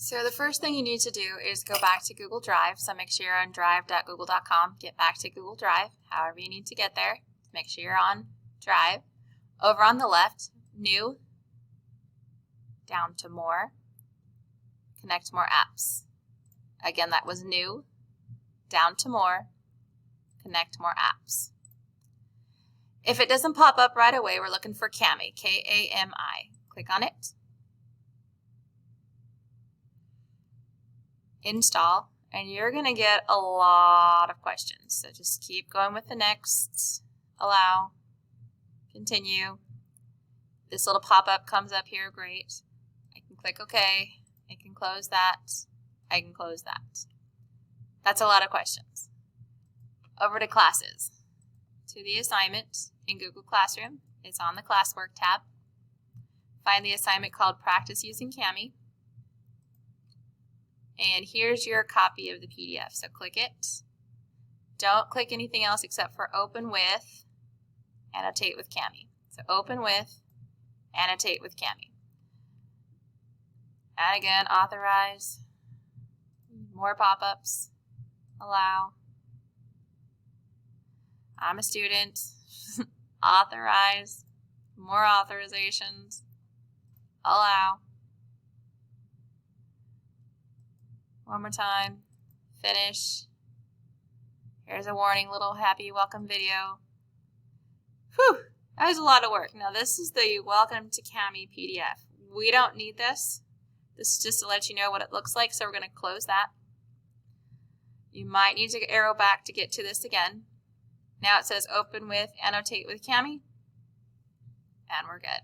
So the first thing you need to do is go back to Google Drive. So make sure you're on drive.google.com. Get back to Google Drive, however you need to get there. Make sure you're on Drive. Over on the left, New, down to More, Connect More Apps. Again, that was New, down to More, Connect More Apps. If it doesn't pop up right away, we're looking for Kami, K-A-M-I. Click on it. Install, and you're going to get a lot of questions. So just keep going with the next, allow, continue. This little pop-up comes up here, great. I can click OK, I can close that, I can close that. That's a lot of questions. Over to classes. To the assignment in Google Classroom, it's on the classwork tab. Find the assignment called Practice Using Kami. And here's your copy of the PDF. So click it. Don't click anything else except for Open With, Annotate with Kami. So Open With, Annotate with Kami. And again, authorize. More pop-ups. Allow. I'm a student. Authorize. More authorizations. Allow. One more time. Finish. Here's a warning, little happy welcome video. Whew, that was a lot of work. Now this is the Welcome to Kami PDF. We don't need this. This is just to let you know what it looks like, so we're going to close that. You might need to arrow back to get to this again. Now it says Open With, Annotate with Kami, and we're good.